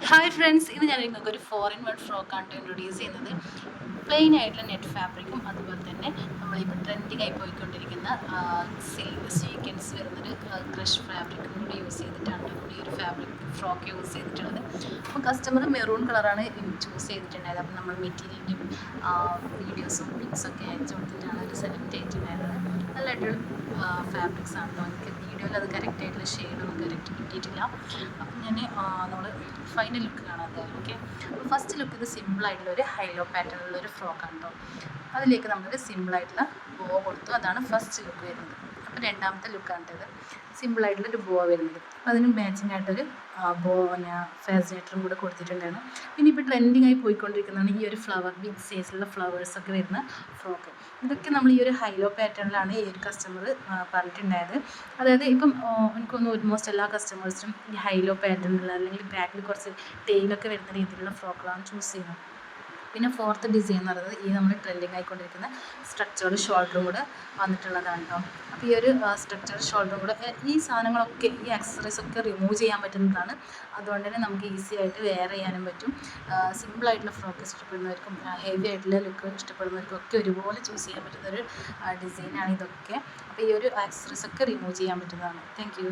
Hi friends, ഇന്ന് ഞാൻ നിങ്ങൾക്ക് ഒരു 4-in-1 ഫ്രോക്കാണ് ഇൻട്രൊഡ്യൂസ് ചെയ്യുന്നത്. പ്ലെയിൻ ആയിട്ടുള്ള നെറ്റ് ഫാബ്രിക്കും അതുപോലെ തന്നെ നമ്മളിപ്പോൾ ട്രെൻഡിങ് ആയി പോയിക്കൊണ്ടിരിക്കുന്ന സീക്വൻസ് വരുന്നൊരു ക്രഷ് ഫാബ്രിക്കും കൂടി യൂസ് ചെയ്തിട്ടാണ് നമ്മൾ ഈ ഒരു ഫാബ്രിക് ഫ്രോക്ക് യൂസ് ചെയ്തിട്ടുള്ളത്. അപ്പോൾ കസ്റ്റമർ മെറൂൺ കളറാണ് ചൂസ് ചെയ്തിട്ടുണ്ടായത്. അപ്പോൾ നമ്മൾ മെറ്റീരിയലിൻ്റെയും വീഡിയോസും പിക്സൊക്കെ അയച്ചു കൊടുത്തിട്ടാണ് അത് സെലക്ട് ചെയ്തിട്ടുണ്ടായിരുന്നത്. നല്ല അടിപൊളി ഫാബ്രിക്സ് ആണ്. എനിക്ക് വീഡിയോയിൽ അത് കറക്റ്റായിട്ടുള്ള ഷെയ്ഡൊന്നും കറക്റ്റ് കിട്ടിയിട്ടില്ല. അപ്പം ഞാൻ നമ്മൾ ഫൈനൽ ലുക്ക് കാണാൻ തരാം. ഓക്കെ, അപ്പോൾ ഫസ്റ്റ് ലുക്ക് ഇത് സിമ്പിളായിട്ടുള്ള ഒരു ഹൈലോ പാറ്റേണിലുള്ളൊരു ഫ്രോക്കാണ് കേട്ടോ. അതിലേക്ക് നമ്മളൊരു സിമ്പിളായിട്ടുള്ള ബോ കൊടുത്തു. അതാണ് ഫസ്റ്റ് ലുക്ക് വരുന്നത്. അപ്പോൾ രണ്ടാമത്തെ ലുക്കാണ് ഇത്. സിമ്പിളായിട്ടുള്ളൊരു ബോ വരുന്നത്. അപ്പോൾ അതിന് മാച്ചിങ് ആയിട്ടൊരു ബോ ഞാൻ ഫാസിനേറ്ററും കൂടെ കൊടുത്തിട്ടുണ്ടായിരുന്നു. പിന്നെ ഇപ്പോൾ ട്രെൻഡിങ് ആയി പോയിക്കൊണ്ടിരിക്കുന്നതാണ് ഈ ഒരു ബിഗ് സൈസിലുള്ള ഫ്ലവേഴ്സൊക്കെ വരുന്ന ഫ്രോക്ക്. ഇതൊക്കെ നമ്മൾ ഈ ഒരു ഹൈലോ പാറ്റേണിലാണ് ഈ ഒരു കസ്റ്റമർ പറഞ്ഞിട്ടുണ്ടായത്. അതായത് ഇപ്പം എനിക്കൊന്ന് ഓൾമോസ്റ്റ് എല്ലാ കസ്റ്റമേഴ്സിനും ഈ ഹൈലോ പാറ്റേണിലുള്ള അല്ലെങ്കിൽ ബാക്കിൽ കുറച്ച് ടെയിലൊക്കെ വരുന്ന രീതിയിലുള്ള ഫ്രോക്കുകളാണ് ചൂസ് ചെയ്യുന്നത്. പിന്നെ ഫോർത്ത് ഡിസൈൻ എന്ന് പറയുന്നത് ഈ നമ്മൾ ട്രെൻഡിങ് ആയിക്കൊണ്ടിരിക്കുന്ന സ്ട്രക്ചേർഡ് ഷോൾഡറും കൂടെ വന്നിട്ടുള്ളതാണ് കേട്ടോ. അപ്പോൾ ഈ ഒരു സ്ട്രക്ചേർഡ് ഷോൾഡറും കൂടെ ഈ സാധനങ്ങളൊക്കെ ഈ ആക്സസറീസ് ഒക്കെ റിമൂവ് ചെയ്യാൻ പറ്റുന്നതാണ്. അതുകൊണ്ട് തന്നെ നമുക്ക് ഈസി ആയിട്ട് വെയർ ചെയ്യാനും പറ്റും. സിമ്പിളായിട്ടുള്ള ഫ്രോക്ക് ഇഷ്ടപ്പെടുന്നവർക്കും ഹെവി ആയിട്ടുള്ള ലുക്ക് ഇഷ്ടപ്പെടുന്നവർക്കും ഒക്കെ ഒരുപോലെ ചൂസ് ചെയ്യാൻ പറ്റുന്നൊരു ഡിസൈനാണ് ഇതൊക്കെ. അപ്പോൾ ഈ ഒരു ആക്സസറീസ് ഒക്കെ റിമൂവ് ചെയ്യാൻ പറ്റുന്നതാണ്. Thank you.